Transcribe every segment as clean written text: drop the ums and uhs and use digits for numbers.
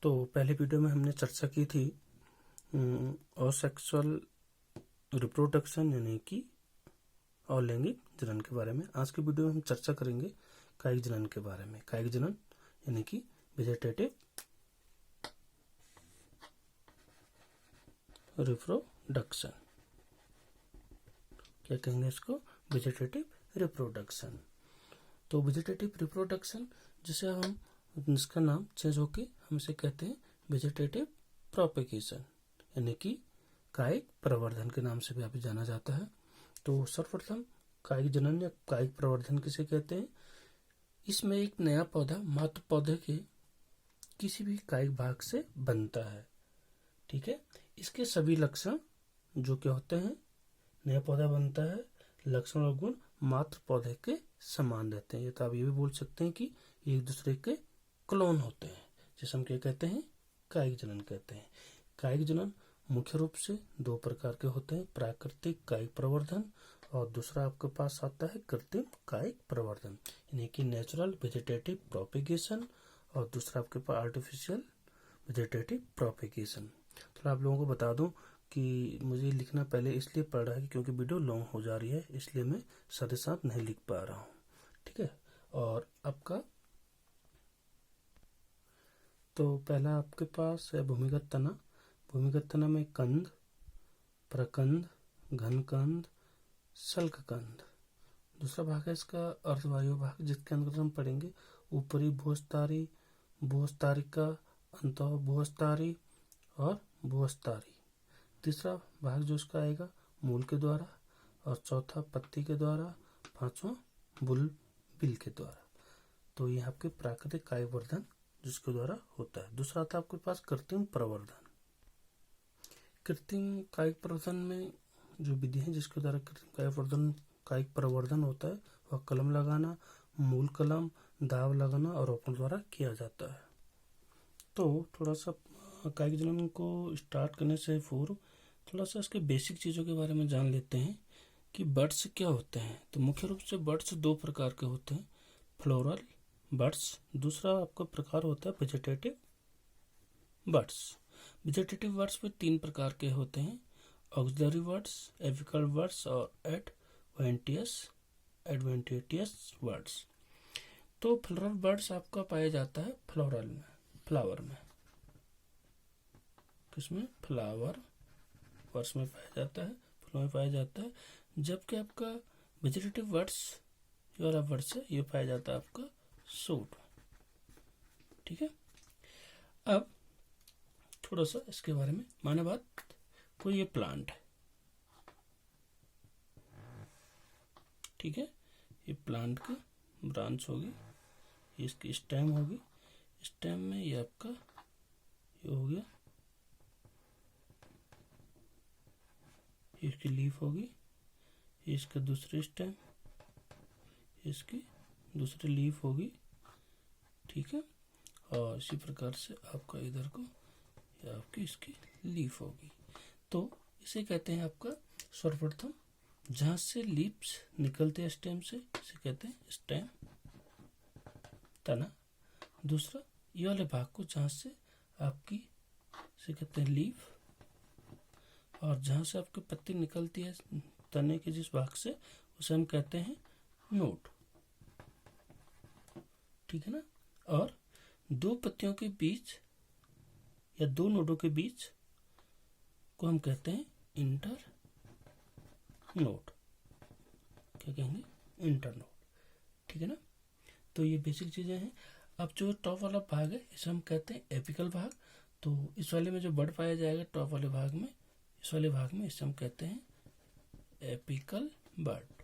तो पहले वीडियो में हमने चर्चा की थी असेक्सुअल रिप्रोडक्शन यानी कि अलैंगिक जनन के बारे में। आज के वीडियो में हम चर्चा करेंगे कायिक जनन के बारे में। कायिक जनन यानी कि वेजिटेटिव रिप्रोडक्शन, क्या कहेंगे इसको? Vegetative reproduction. तो वेजिटेटिव रिप्रोडक्शन जिसे हम इसका नाम चेंज होके हम इसे कहते हैं वेजिटेटिव प्रोपेगेशन यानी कि कायिक प्रवर्धन के नाम से भी अभी जाना जाता है। तो सर्वप्रथम कायिक जनन या कायिक प्रवर्धन किसे कहते हैं? इसमें एक नया पौधा मातृ पौधे के किसी भी कायिक भाग से बनता है। ठीक है, इसके सभी लक्षण जो क्या होते हैं, नया पौधा बनता है, लक्षण और गुण मातृ पौधे के समान रहते हैं। ये तो आप ये भी बोल सकते हैं कि एक दूसरे के क्लोन होते हैं, जिसे हम क्या कहते हैं? कायिक जनन कहते हैं। कायिक जनन मुख्य रूप से दो प्रकार के होते हैं, प्राकृतिक कायिक प्रवर्धन और दूसरा आपके पास आता है कृत्रिम कायिक प्रवर्धन यानी कि नेचुरल वेजिटेटिव प्रोपेगेशन और दूसरा आपके पास आर्टिफिशियल वेजिटेटिव प्रोपेगेशन। तो आप लोगों को बता दूं कि मुझे लिखना पहले इसलिए पड़ रहा है क्योंकि वीडियो लॉन्ग हो जा रही है, इसलिए मैं साथ ही साथ नहीं लिख पा रहा हूँ। ठीक है, और आपका तो पहला आपके पास है भूमिगत तना। भूमिगत तना में कंद, प्रकंद, घनकंद, शल्ककंद। दूसरा भाग है इसका अर्धवायु भाग, जिसके अंदर हम पढ़ेंगे ऊपरी भूस्तरी, भूस्तरिका, अंतः भूस्तरी और भूस्तरी। तीसरा भाग जो इसका आएगा मूल के द्वारा, और चौथा पत्ती के द्वारा, पांचवा बिल के द्वारा। तो ये आपके प्राकृतिक कायिक वर्धन जिसके द्वारा होता है। दूसरा था आपके पास कृत्रिम प्रवर्धन। कृत्रिम कायिक प्रवर्धन में जो विधि है जिसके द्वारा कृत्रिम कायिक प्रवर्धन होता है वह कलम लगाना, मूल कलम, दाब लगाना और रोपण द्वारा किया जाता है। तो थोड़ा सा कायिक जनन को स्टार्ट करने से पूर्व थोड़ा सा इसके बेसिक चीज़ों के बारे में जान लेते हैं कि बर्ड्स क्या होते हैं। तो मुख्य रूप से बर्ड्स दो प्रकार के होते हैं, फ्लोरल बर्ड्स, दूसरा आपका प्रकार होता है वेजिटेटिव बर्ड्स। वेजिटेटिव बर्ड्स में तीन प्रकार के होते हैं, ऑक्सिलरी बर्ड्स, एपिकल बर्ड्स और एडवेंटिशियस बर्ड्स। तो फ्लोरल बर्ड्स आपका पाया जाता है फ्लोरल में, फ्लावर में। किसमें? फ्लावर वर्ड्स में पाया जाता है, फूलों में पाया जाता है। जबकि आपका वेजिटेटिव बर्ड्स ये वाला बर्ड्स है ये पाया जाता है आपका सूट। ठीक है, अब थोड़ा सा इसके बारे में माने बात, कोई ये प्लांट है, ठीक है, ये प्लांट की ब्रांच होगी, इसकी स्टेम होगी, स्टेम में ये आपका ये हो गया, इसकी लीफ होगी, इसका दूसरी स्टेम, इसकी दूसरी लीफ होगी। ठीक है, और इसी प्रकार से आपका इधर को या आपकी इसकी लीफ होगी। तो इसे कहते हैं आपका सर्वप्रथम जहां से लीव्स निकलते हैं स्टेम से, इसे कहते हैं स्टेम, तना। दूसरा ये वाले भाग को जहां से आपकी इसे कहते हैं लीफ, और जहां से आपकी पत्ती निकलती है तने के जिस भाग से उसे हम कहते हैं नोड। ठीक है ना, और दो पत्तियों के बीच या दो नोडों के बीच को हम कहते हैं इंटर नोड। क्या कहेंगे? Inter node. ठीक है ना, तो ये बेसिक चीजें हैं। अब जो टॉप वाला भाग है इसे हम कहते हैं एपिकल भाग। तो इस वाले में जो बर्ड पाया जाएगा टॉप वाले भाग में, इस वाले भाग में, इसे हम कहते हैं एपिकल बर्ड।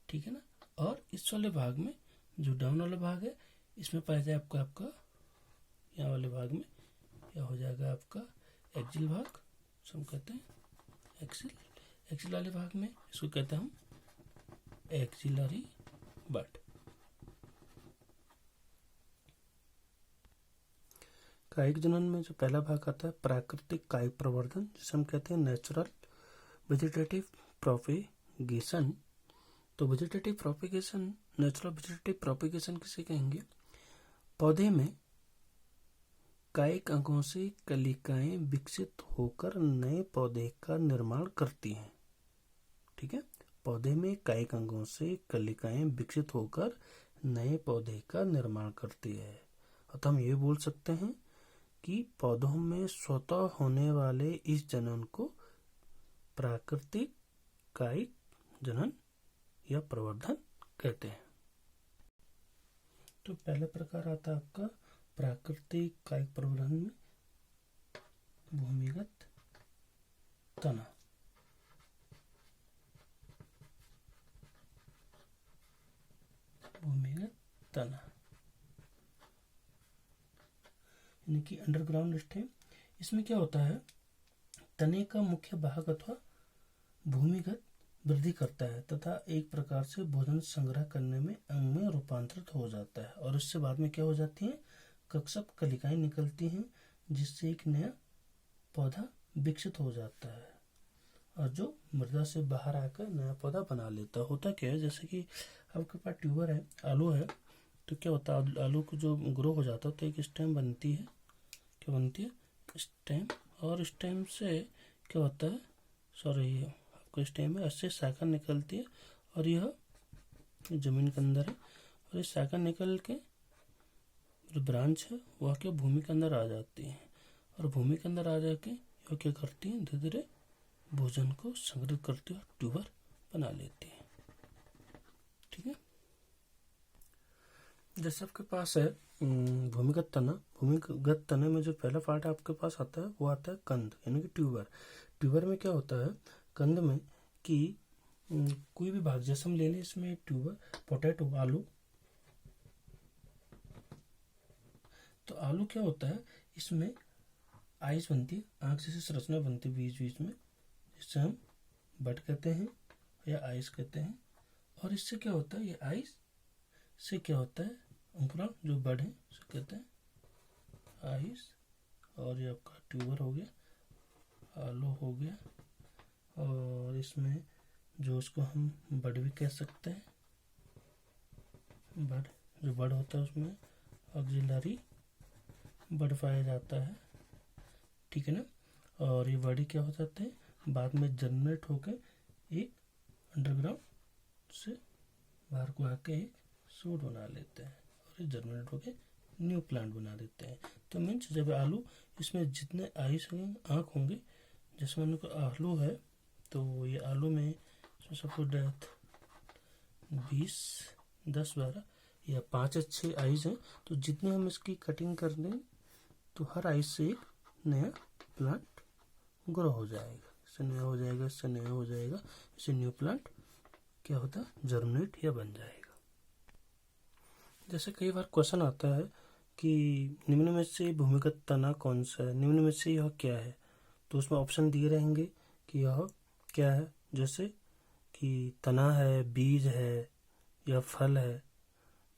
ठीक है ना, और इस वाले भाग में जो डाउन वाला भाग है इसमें पाया जाए आपका यहाँ वाले भाग में क्या हो जाएगा आपका एक्सिल भाग, हम कहते हैं एक्सिल वाले भाग में इसको कहते हैं हम एक्सिलरी बर्ड। कायिक जनन में जो पहला भाग आता है प्राकृतिक कायिक प्रवर्धन, जिसे हम कहते हैं नेचुरल वेजिटेटिव प्रोपेगेशन। तो vegetative propagation, natural vegetative propagation किसे कहेंगे? पौधे में कायिक अंगों से कलिकाएं विकसित होकर नए पौधे का निर्माण करती हैं। ठीक है, पौधे में कायिक अंगों से कलिकाएं विकसित होकर नए पौधे का निर्माण करती है। अतः हम ये बोल सकते हैं कि पौधों में स्वतः होने वाले इस जनन को प्राकृतिक कायिक जनन या प्रवर्धन कहते हैं। तो पहला प्रकार आता है आपका प्राकृतिक कायिक प्रवर्धन में भूमिगत तना। भूमिगत तना यानी कि अंडरग्राउंड स्टेम। इसमें क्या होता है, तने का मुख्य भाग अथवा भूमिगत वृद्धि करता है तथा एक प्रकार से भोजन संग्रह करने में अंग में रूपांतरित हो जाता है, और इससे बाद में क्या हो जाती है, कक्षक कलिकाएं निकलती हैं जिससे एक नया पौधा विकसित हो जाता है और जो मृदा से बाहर आकर नया पौधा बना लेता है। होता क्या है, जैसे कि आपके पास ट्यूबर है, आलू है, तो क्या होता है, आलू को जो ग्रो हो जाता है तो एक स्टेम बनती है। क्या बनती है, स्टेम। और स्टेम से क्या होता है, सॉरी आपको स्टेम है, इससे शाखा निकलती है और यह जमीन के अंदर है, और इस शाखा निकल के जो ब्रांच है वह क्या भूमि के अंदर आ जाती है, और भूमि के अंदर आ जाके यह क्या करती है, धीरे धीरे भोजन को संग्रहित करती है और ट्यूबर बना लेती है। ठीक है, जैसे आपके पास है भूमिगत तना। भूमिगत तने में जो पहला पार्ट आपके पास आता है वो आता है कंद यानी कि ट्यूबर। ट्यूबर में क्या होता है, कंद में कि कोई भी भाग, जैसे हम ले लें इसमें ट्यूबर, पोटैटो, आलू, तो आलू क्या होता है, इसमें आइस बनती है, आंख जैसी संरचना बनती है बीच बीच में, जिससे हम बड कहते हैं या आइस कहते हैं। और इससे क्या होता है, ये आइस से क्या होता है, अंकुरण जो बड है उसे कहते हैं आइस। और ये आपका ट्यूबर हो गया, आलू हो गया, और इसमें जो उसको हम बड भी कह सकते हैं, बड, जो बड होता है उसमें ऑक्सिलरी बड पाया जाता है। ठीक है ना, और ये बड क्या हो जाते हैं, बाद में जनरेट होकर एक अंडरग्राउंड से बाहर को आके एक सूट बना लेते हैं और ये जनरेट होकर न्यू प्लांट बना देते हैं। तो मीन्स जब आलू, इसमें जितने आइस होंगे, आँख होंगे, जैसे मैंने कहा आलू है, तो ये आलू में सपोज डेथ 20, 10, 12 या 5 अच्छे आइस हैं, तो जितने हम इसकी कटिंग कर दें तो हर आइस से एक नया प्लांट ग्रो हो जाएगा, इससे नया हो जाएगा, इससे नया हो जाएगा, इससे न्यू प्लांट क्या होता है, जर्मिनेट या बन जाएगा। जैसे कई बार क्वेश्चन आता है कि निम्न में से भूमिगत तना कौन सा है, निम्न में से यह क्या है, तो उसमें ऑप्शन दिए रहेंगे कि यह क्या है, जैसे कि तना है, बीज है या फल है।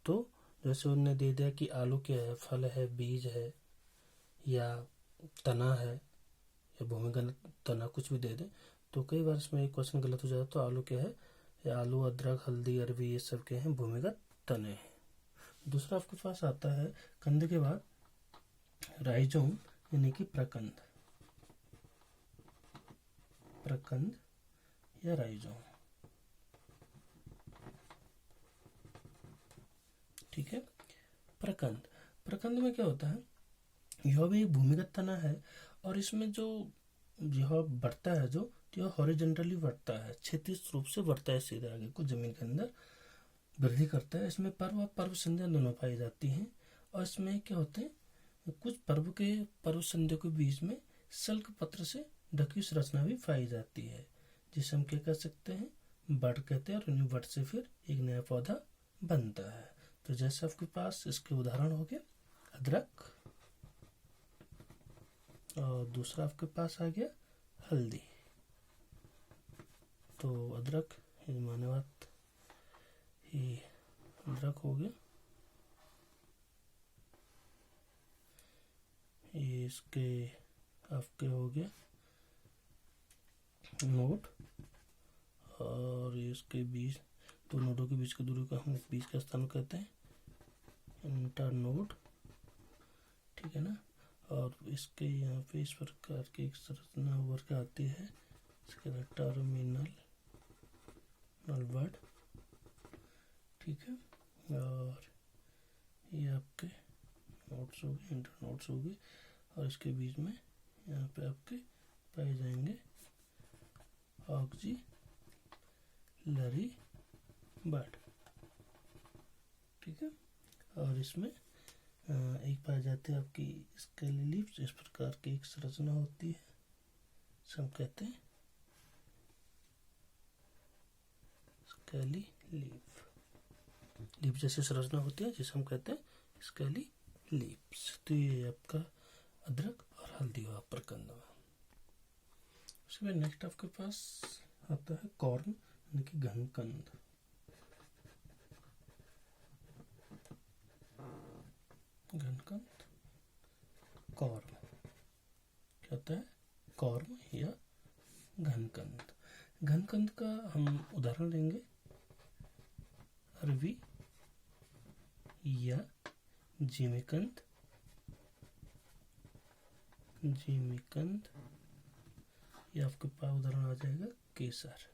तो जैसे उन्होंने दे दिया कि आलू क्या है, फल है, बीज है या तना है या भूमिगत तना, कुछ भी दे दे, तो कई बार इसमें एक क्वेश्चन गलत हो जाता है। तो आलू क्या है, या आलू, अदरक, हल्दी, अरबी, ये सब क्या है, भूमिगत तने हैं। दूसरा आपके पास आता है कंद के बाद राइजोम यानी कि प्रकंद, प्रकंद या राइजोम। ठीक है, प्रकंद, प्रकंद में क्या होता है, यह भी एक भूमिगत तना है, और इसमें जो यह बढ़ता है, जो यह हॉरिजॉन्टली बढ़ता है, क्षैतिज रूप से बढ़ता है, सीधे आगे को जमीन के अंदर वृद्धि करता है। इसमें पर्व और पर्व संध्या दोनों पाई जाती हैं, और इसमें क्या होते हैं, कुछ पर्व संध्या के बीच में सल्क पत्र से ढकी संरचना भी पाई जाती है, जिसे हम क्या कह सकते हैं, बड कहते हैं, और उन्हीं बड से फिर एक नया पौधा बनता है। तो जैसे आपके पास इसके उदाहरण हो गए अदरक, और दूसरा आपके पास आ गया हल्दी। तो अदरक माने बात ये अदरक हो गया, ये इसके आपके हो गया नोड, और ये इसके बीच, दो नोडों के बीच की दूरी को हम बीच का स्थान कहते हैं इंटरनोड। ठीक है ना, और इसके यहाँ पे इस प्रकार की एक संरचना उभर के आती है, इसके बाद टर्मिनल वर्ड, ठीक है। और ये आपके नोट्स होगी, इंटर नोट्स होगी, और इसके बीच में यहाँ पे आपके पाए जाएंगे ऑक्सिलरी वर्ड, ठीक है। और इसमें एक पाई जाती है आपकी स्केली लीव्स, इस प्रकार की एक संरचना होती है, हम कहते हैं स्केली लीफ जैसी संरचना होती है जिसे हम कहते हैं स्केली लीव्स। तो ये आपका अदरक और हल्दी हुआ प्रकंद। उसके बाद नेक्स्ट आपके पास आता है कॉर्न यानी कि घनकंद। घनकंद कॉर्न क्या होता है? कॉर्न या घनकंद। घनकंद का हम उदाहरण लेंगे अरवी या जिमीकंद। जिमीकंद या आपके पास उदाहरण आ जाएगा केसर,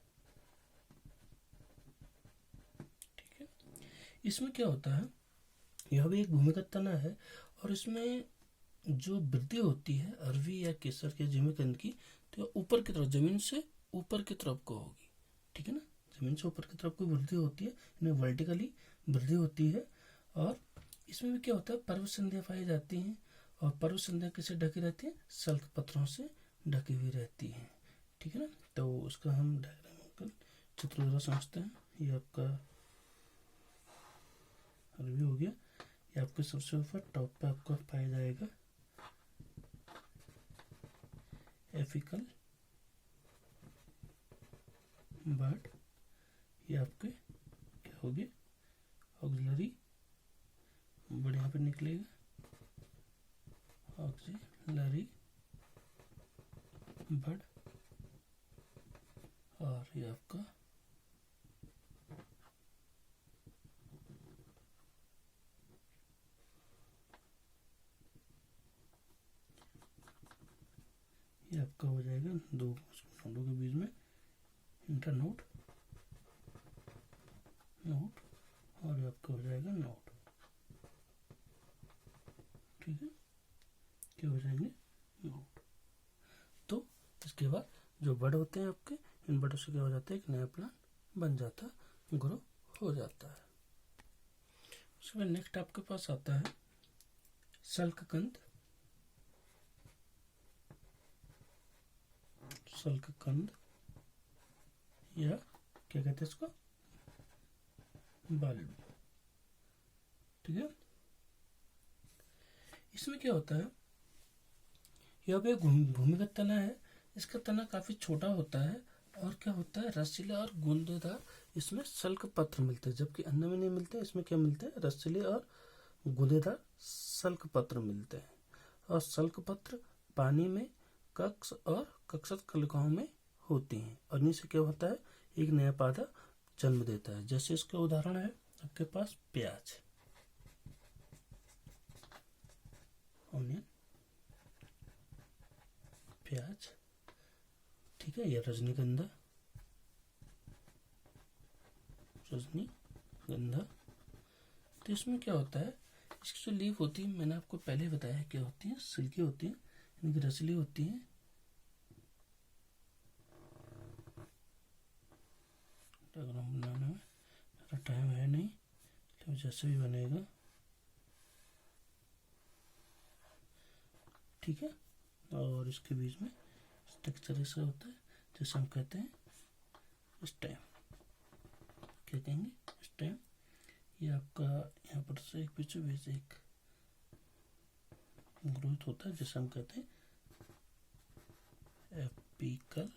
ठीक है। इसमें क्या होता है, यह भी एक भूमिगत तना है और इसमें जो वृद्धि होती है अरवी या केसर के जिमीकंद की, तो ऊपर की तरफ, जमीन से ऊपर की तरफ को होगी, ठीक है ना। जमीन से ऊपर की तरफ को वृद्धि होती है, इन्हें वर्टिकली वृद्धि होती है। और इसमें भी क्या होता है, पर्वत संध्या पाई जाती हैं, और पर्वत संध्या किससे ढकी रहती है? सल्क पत्थरों से ढकी हुई रहती है, ठीक है ना। तो उसका हम डायग्राम चित्र द्वारा समझते हैं। ये आपका अरवी हो गया, ये आपके सबसे ऊपर टॉप पे आपका पाया जाएगा एफिकल बर्ड। ये आपके क्या हो गए? ऑक्सिलरी बर्ड यहाँ पे निकलेगा, ऑक्सिलरी बर्ड। और ये आपका ये आपका हो जाएगा दो नोटों के बीच में इंटरनोट नोट, और ये आपका हो जाएगा नोट, ठीक है। क्या हो जाएंगे? नोट। तो इसके बाद जो बर्ड होते हैं आपके, इन बर्डों से क्या हो जाता है, एक नया प्लांट बन जाता है, ग्रो हो जाता है। उसके बाद नेक्स्ट आपके पास आता है सल्ककंद। सल्ककंद या क्या कहते हैं इसको? बल्ब, ठीक है। इसमें क्या होता है, यह भी एक भूमिगत तना है। इसका तना काफी छोटा होता है और क्या होता है, रसीला और गूंदेदार इसमें सल्क पत्र मिलते हैं, जबकि अन्य में नहीं मिलते। इसमें क्या मिलते हैं? रसीले और गूंदेदार सल्क पत्र मिलते हैं। और सल्क पत्र पानी में कक्ष और कक्षत कलिकाओं में होती हैं, और इन्हीं से क्या होता है, एक नया पौधा जन्म देता है। जैसे इसका उदाहरण है आपके पास प्याज, ऑनियन, प्याज, ठीक है। या रजनीगंधा, रजनीगंधा। तो इसमें क्या होता है, इसकी जो लीफ होती है, मैंने आपको पहले बताया क्या होती है, सिल्की होती है, यानी कि रसीली होती है। डायग्राम बनाने में मेरा टाइम है नहीं, तो जैसे भी बनेगा, ठीक है। और इसके बीच में स्ट्रक्चर ऐसा होता है जैसे हम कहते हैं स्टेम। क्या कहेंगे? स्टेम। ये आपका यहाँ पर से एक पीछे बीच एक ग्रोथ होता है जिसे हम कहते हैं एपिकल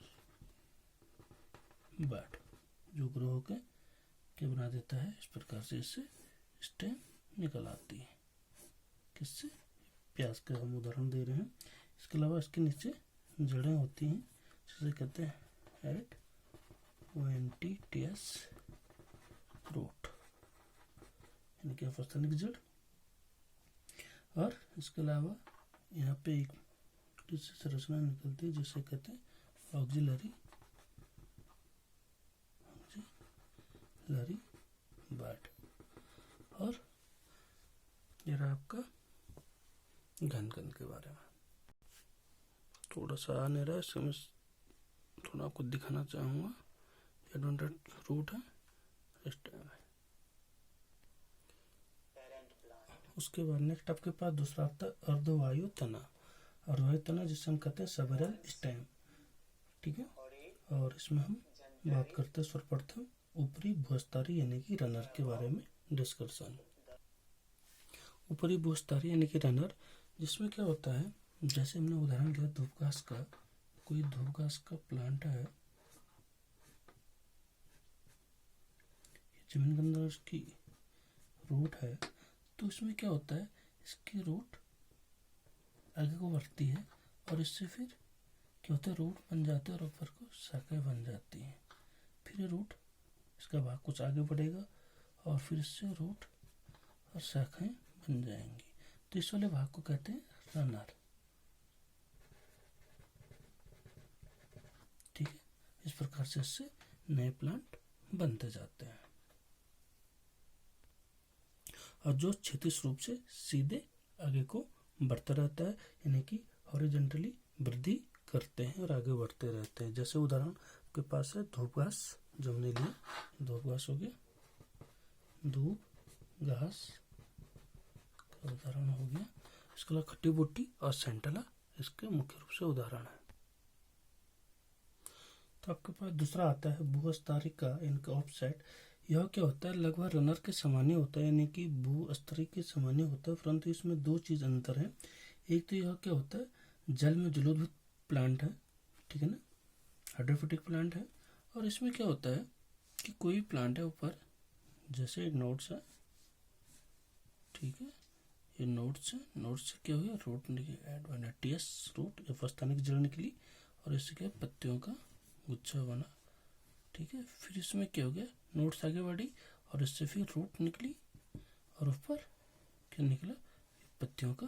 बर्ड, जो ग्रो होकर क्या बना देता है, इस प्रकार से इससे स्टेम निकल आती है। किससे? प्याज का हम उदाहरण दे रहे हैं। इसके अलावा इसके नीचे जड़ें होती हैं जिसे कहते हैं एडवेंटिटियस रूट, यानी कि अपस्तनिक जड़। और इसके अलावा यहाँ पे एक संरचना निकलती है जिसे कहते हैं ऑक्सिलरी बड। और ये रहा आपका घन के बारे में। थोड़ा सा आ नहीं रहा है, इससे मैं थोड़ा आपको दिखाना चाहूँगा। एडोंटेड रूट है, स्टेम है। उसके बाद नेक्स्ट आपके पास दूसरा आता है अर्धवायु तना। अर्धवायु तना जिसे हम कहते हैं सबरल स्टेम, ठीक है। और इसमें हम बात करते हैं सर्वप्रथम ऊपरी भूस्तरी यानी कि रनर के बारे में डिस्कशन। ऊपरी भूस्तरी यानी कि रनर, जिसमें क्या होता है, जैसे हमने उदाहरण लिया धूप घास का। कोई धूप घास का प्लांट है, जमीन के अंदर उसकी रूट है, तो इसमें क्या होता है, इसकी रूट आगे को बढ़ती है और इससे फिर क्या होता है, रूट बन जाते हैं और ऊपर को शाखाएं बन जाती हैं। फिर रूट इसका भाग कुछ आगे बढ़ेगा और फिर इससे रूट और शाखाएं बन जाएंगी। तो इस वाले भाग को कहते हैं रनर, ठीक है। इस प्रकार से इससे नए प्लांट बनते जाते हैं। और जो क्षैतिज रूप से सीधे आगे को बढ़ता रहता है, यानी कि हॉरिजॉन्टली वृद्धि करते हैं और आगे बढ़ते रहते हैं। जैसे उदाहरण आपके पास है धूप घास, जो हमने लिया, धूप घास हो गया, धूप घास का उदाहरण हो गया। इसके अलावा खट्टी बूटी और सेंटला इसके मुख्य रूप से उदाहरण है। तो आपके पास दूसरा आता है भूस्तरिका, इनका ऑफसेट। यह क्या होता है, लगभग रनर के सामान्य होता है, यानी कि भूस्तरी के सामान्य होता है, परंतु इसमें दो चीज अंतर है। एक तो यह क्या होता है, जल में जलोद्भिद प्लांट है, ठीक है ना, हाइड्रोफिटिक प्लांट है। और इसमें क्या होता है कि कोई प्लांट है ऊपर, जैसे नोड्स है, ठीक है, ये नोड्स है, नोड्स से क्या हुआ, रूट एडवानेटियस रूट या फस्तानिक जड़ निकली और इससे क्या पत्तियों का गुच्छा बना, ठीक है। फिर इसमें क्या हो गया, नोट्स आगे बढ़ी और इससे फिर रूट निकली और ऊपर क्या निकला, पत्तियों का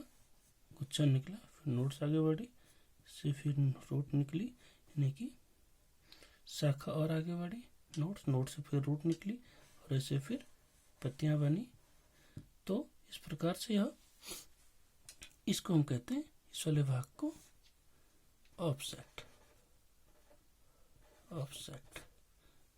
गुच्छा निकला। फिर नोट्स आगे बढ़ी, इससे फिर रूट निकली, यानी कि शाखा और आगे बढ़ी, नोट्स से फिर रूट निकली और इससे फिर पत्तियां बनी। तो इस प्रकार से यह, इसको हम कहते हैं, इस वाले भाग को ऑफसेट,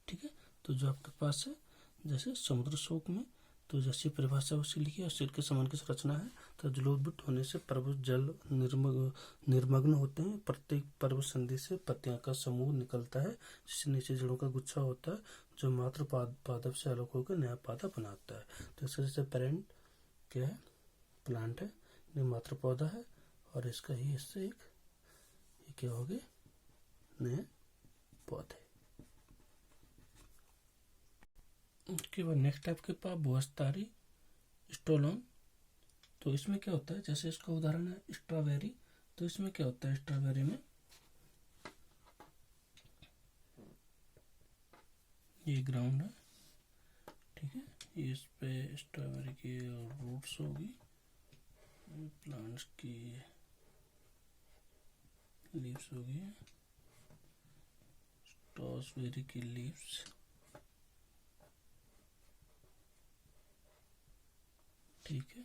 ठीक है। तो जो आपके पास है, जैसे समुद्र शोक में तो जैसी परिभाषा उसे लिखी और सिर के समान की संरचना है। तो जलोद्भिद होने से पर्वत जल निर्मग्न होते हैं। प्रत्येक पर्वत संधि से पत्तियां का समूह निकलता है, जिससे नीचे जड़ों का गुच्छा होता है, जो मात्र पादप से अलग होकर नया पौधा बनाता है। तो इस तरह से पेरेंट क्या है, प्लांट है, ये मात्र पौधा है और इसका ही इससे एक ये क्या हो गए, नए पौधे। उसके बाद नेक्स्ट आपके पास भूस्तरी स्टोलोन। तो इसमें क्या होता है, जैसे इसका उदाहरण है स्ट्रॉबेरी। तो इसमें क्या होता है, स्ट्रॉबेरी में ये ग्राउंड है, ठीक है, इस पे स्ट्रॉबेरी की रूट्स होगी, प्लांट्स की लीव्स होगी, स्ट्रॉबेरी की लीव्स, ठीक है।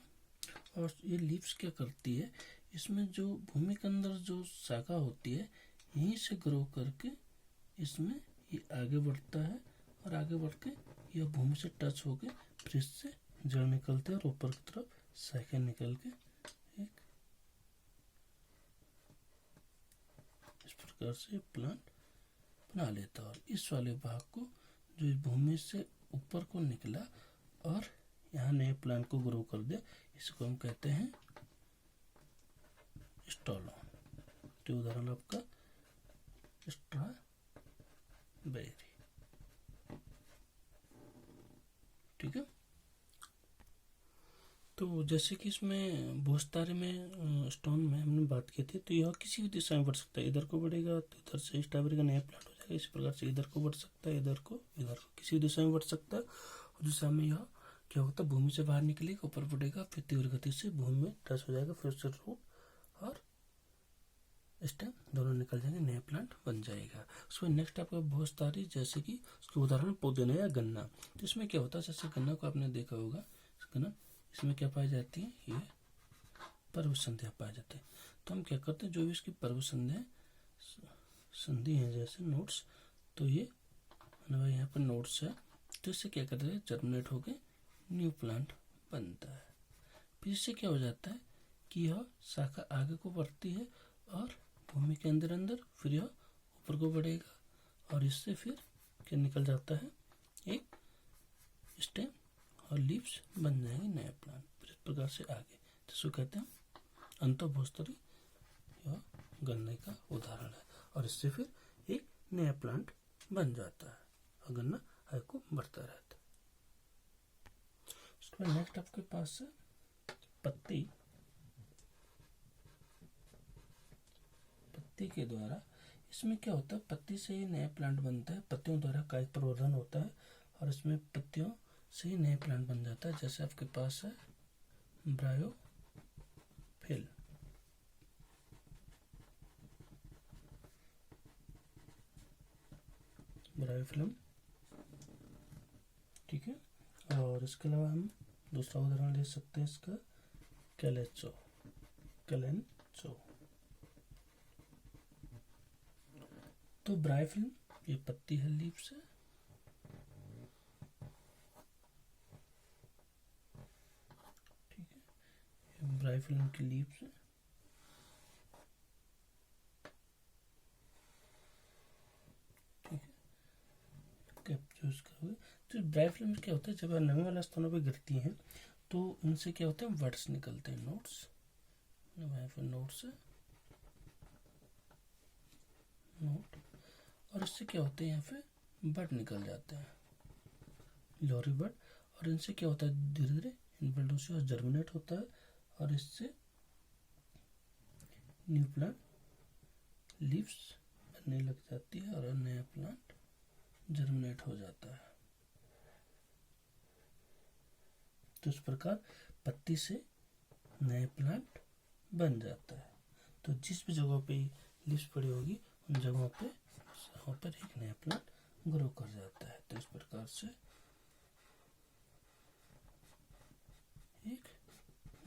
और ये लीव्स क्या करती है, इसमें जो भूमि के अंदर जो शाखा होती है, यहीं से ग्रो करके इसमें ये आगे बढ़ता है और आगे बढ़ के यह भूमि से टच होके फिर इससे जड़ निकलते हैं और ऊपर की तरफ शाखा निकल के एक इस प्रकार से प्लांट बना लेता है। और इस वाले भाग को जो भूमि से ऊपर को निकला और यहाँ नए प्लांट को ग्रो कर दे, इसको हम कहते हैं स्टोलोन। तो उदाहरण आपका स्ट्रॉबेरी, ठीक है। तो जैसे कि इसमें भूस्तरी में स्टोन में हमने बात की थी, तो यह किसी भी दिशा में बढ़ सकता है। इधर को बढ़ेगा तो इधर से स्ट्रॉबेरी का नया प्लांट हो जाएगा, इसी प्रकार से इधर को बढ़ सकता है, इधर को किसी दिशा में बढ़ सकता है। और दिशा में यह क्या होता है, भूमि से बाहर निकलेगा, ऊपर बढ़ेगा, फिर तीव्र गति से भूमि में टच हो जाएगा, फिर उससे रूट और स्टेम दोनों निकल जाएंगे, नया प्लांट बन जाएगा। उसमें नेक्स्ट आपको बहुत सारी, जैसे कि उसके उदाहरण पुदीना या गन्ना। तो इसमें क्या होता है, जैसे गन्ना को आपने देखा होगा, गन्ना इसमें क्या पाई जाती है, ये पर्व संध्या पाई जाती है। तो हम क्या करते हैं, जो भी इसकी पर्व संध्या संधि है जैसे नोट्स, तो ये हमारे यहाँ पर नोट्स है, तो इससे क्या करते हैं, जर्मिनेट होकर न्यू प्लांट बनता है। फिर इससे क्या हो जाता है कि यह शाखा आगे को बढ़ती है और भूमि के अंदर अंदर, फिर यह ऊपर को बढ़ेगा और इससे फिर क्या निकल जाता है, एक स्टेम और लीव्स बन जाएंगे, नया प्लांट। फिर इस प्रकार से आगे, जिसको कहते हैं अंतःभूस्तरी, यह गन्ने का उदाहरण है। और इससे फिर एक नया प्लांट बन जाता है और गन्ना आगे को बढ़ता रहता है। उसके बाद नेक्स्ट आपके पास है पत्ती। पत्ती के द्वारा, इसमें क्या होता है, पत्ती से ही नया प्लांट बनता है, पत्तियों द्वारा कायिक प्रवर्धन होता है और इसमें पत्तियों से ही नया प्लांट बन जाता है। जैसे आपके पास है ब्रायोफिल, ब्रायोफिलम, ठीक है। और इसके अलावा हम दूसरा उदाहरण ले सकते हैं इसका, कैलेंचो, कैलेंचो। तो ब्रायोफिल्म ये पत्ती है, लीव्स है, ठीक है, ये ब्रायोफिल्म की लीव्स है, ठीक है, कैप्चूस करोगे। तो ब्रायोफिल्म क्या होता है, जब नमी वाले स्थानों पर गिरती हैं तो इनसे क्या होता है, वर्ड्स निकलते हैं, नोट्स, नोट्स है, नोट, और इससे क्या होते हैं, यहाँ पे बर्ड निकल जाते हैं, लोरी बर्ड, और इनसे क्या होता है, धीरे धीरे इन बर्डों से जर्मिनेट होता है और इससे न्यू प्लांट लीव्स बनने लग जाती है और नया प्लांट जर्मिनेट हो जाता है। तो इस प्रकार पत्ती से नया प्लांट बन जाता है। तो जिस भी जगह पे लीव्स पड़ी होगी उन जगहों पर एक नया प्लांट ग्रो कर जाता है। तो इस प्रकार से एक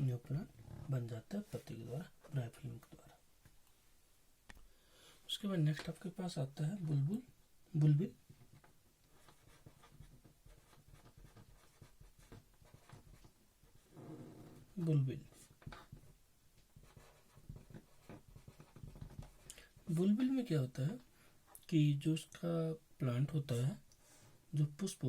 न्यू प्लांट बन जाता है पत्ती के द्वारा, ब्रायोफिल्म के द्वारा। उसके बाद नेक्स्ट आपके पास आता है बुलबुल, बुलबिल। बुलबिल, बुलबिल में क्या होता है कि जो उसका प्लांट होता है, जो पुष्प